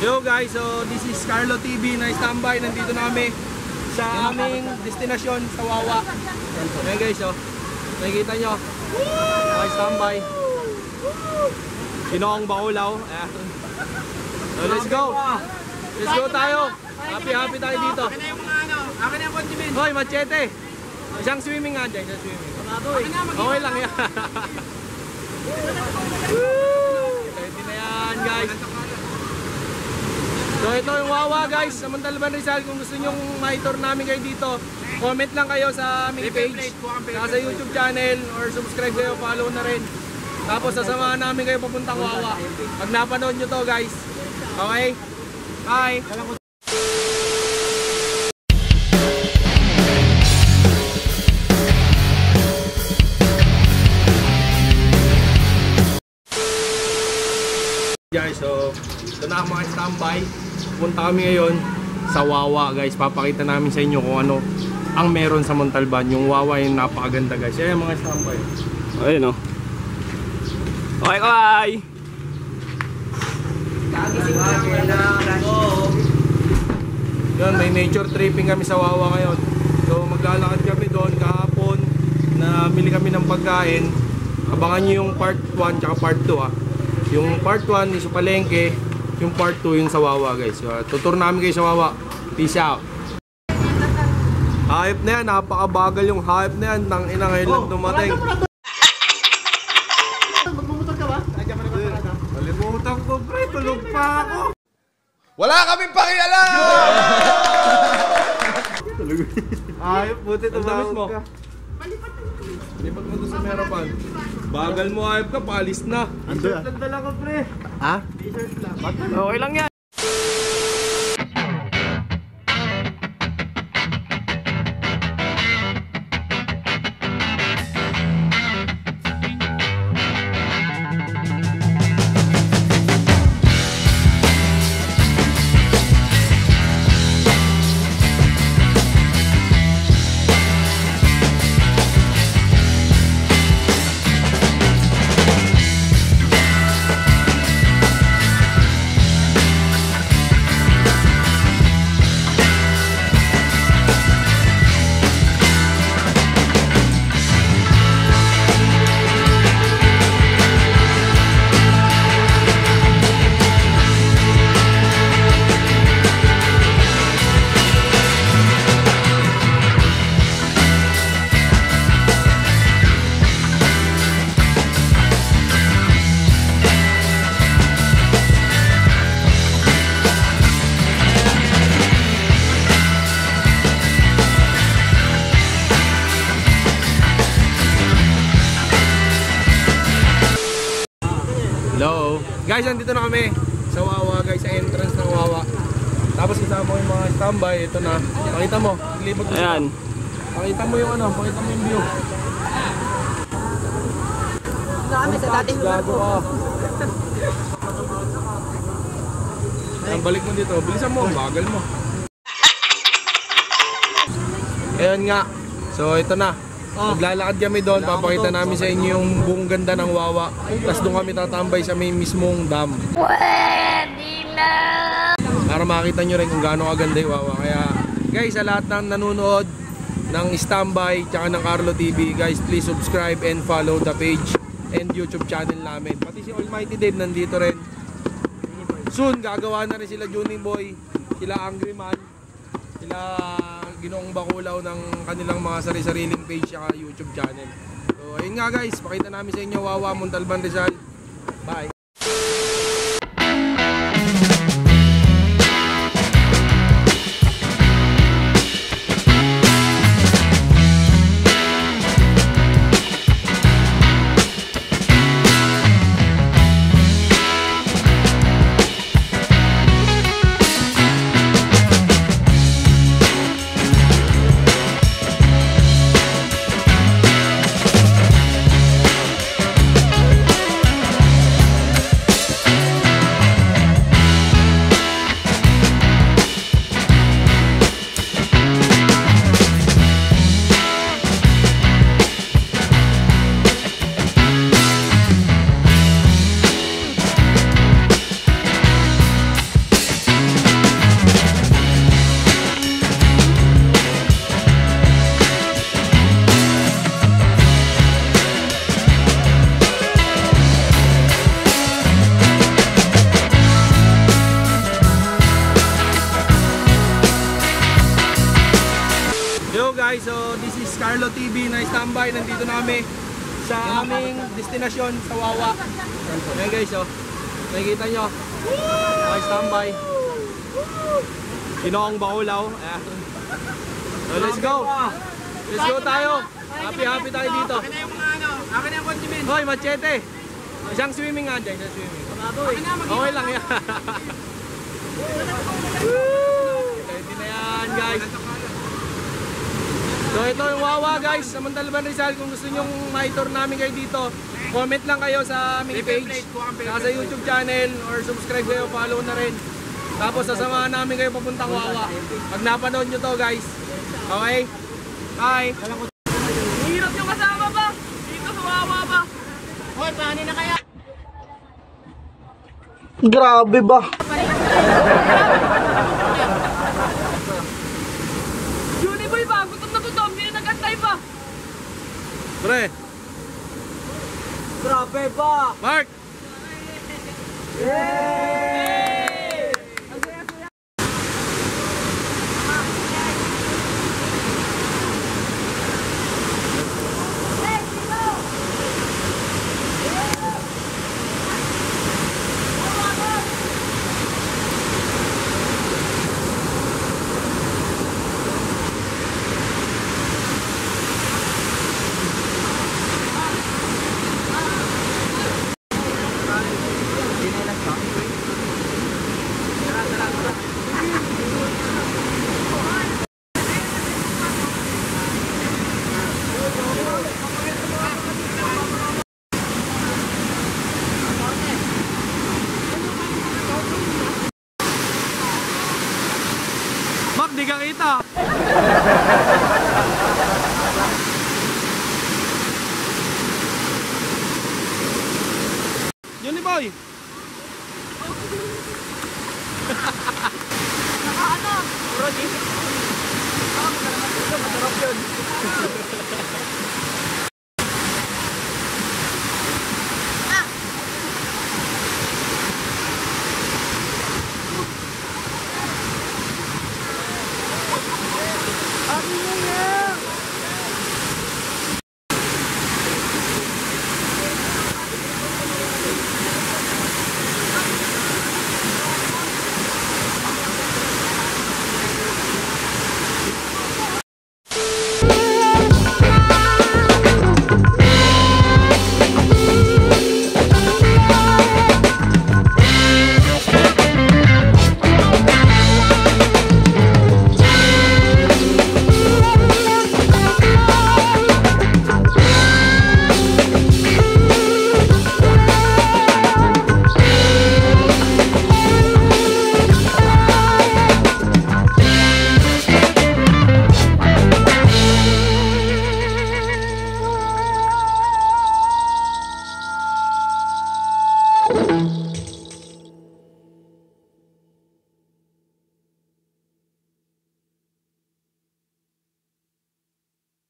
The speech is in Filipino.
Yo guys, so this is Carlo TV na standby. Nandito na kami sa aming destinasyon sa Wawa. Ayan guys, oh. Nakikita nyo. Okay, standby. Ginoong Baulaw. Ayan. So let's go. Let's go tayo. Happy tayo dito. Akin na yung mga ano, akin na yung condiment. Hoy, machete. Isang swimming nga dyan, isang swimming. Okay lang yan. Ready na yan guys. So ito yung Wawa guys, sa Montalban Rizal. Kung gusto nyong ma-tour namin kayo dito, comment lang kayo sa aming page, sa YouTube channel, or subscribe kayo, follow na rin. Tapos sasamahan namin kayo papuntang Wawa pag napanood nyo to guys. Okay? Bye! Guys, so ito na ang mga standby. Punta kami ngayon sa Wawa guys. Papakita namin sa inyo kung ano ang meron sa Montalban. Yung Wawa yung napakaganda guys. Ayan mga standby. Ayun o. Okay, bye! Yun, may nature tripping kami sa Wawa ngayon. So maglalakad kami doon kahapon. Namili kami ng pagkain. Abangan nyo yung part 1 tsaka part 2 ha. Yung part 1 is sa palengke, yung part 2 yung sa Wawa guys. So, tutur namin kayo sa Wawa. Peace out. Hype na yan, napakabagal yung hype na yan. Nang ina ngayon lang dumating. Magmumotor ka ba? Malimutan ko pre, tulog pa ako. Wala kaming pakialam! Hype, buti tumawag ka. Lipat mo doon sa Merapan. Bagal mo hype ka, paalis na. T-shirt lang dala ko pre. Ha? T-shirt lang. Okay lang yan. Hello guys, nandito na kami sa Wawa guys, sa entrance ng Wawa. Tapos kasama ko yung mga standby. Ito na, pakita mo, libot mo. Ayan. Pakita mo yung ano, pakita mo yung view. Kami sa dating Gago ka. Ang balik mo dito, bilisan mo, bagal mo. Ayan nga, so ito na. Maglalakad kami doon, papakita namin sa inyo yung buong ganda ng Wawa. Tapos doon kami tatambay sa may mismong dam. Para makita nyo rin kung gaano kaganda yung Wawa. Kaya guys, sa lahat ng nanonood ng standby tsaka ng Carlo TV, guys, please subscribe and follow the page and YouTube channel namin. Pati si Almighty Dave nandito rin. Soon gagawa na rin sila Juning Boy, sila Angry Man, sila Ginoong Bakulaw ng kanilang mga sari-sariling page at YouTube channel. So ayun nga guys, pakita namin sa inyo Wawa, Montalban Rizal. Bye! guys, so this is Carlo TV na standby. Nandito na kami sa aming destinasyon sa Wawa. Ayan guys, oh. Nakikita nyo. Okay, standby. Ginoong Baulaw. Ayan. So let's go. Let's go tayo. Happy tayo dito. Akin na yung mga ano, akin na yung condiment. Hoy, machete. Isang swimming nga dyan, isang swimming. Okay lang yan. Ready na yan, guys. So ito yung Wawa, guys. Sa Montalban Rizal, kung gusto nyong ma-tour namin kayo dito, comment lang kayo sa aming page, saka sa YouTube channel, or subscribe kayo, follow na rin. Tapos sasamahan namin kayo papuntang Wawa. Pag napanood nyo to, guys. Okay? Bye! Hirap yung kasama ba? Dito sa Wawa ba? Hoy, paano na kaya? Grabe ba? Juniboy ba? Gutom na gutom, hindi na nag-antay pa. Pre! Grabe ba? Mark! Yay!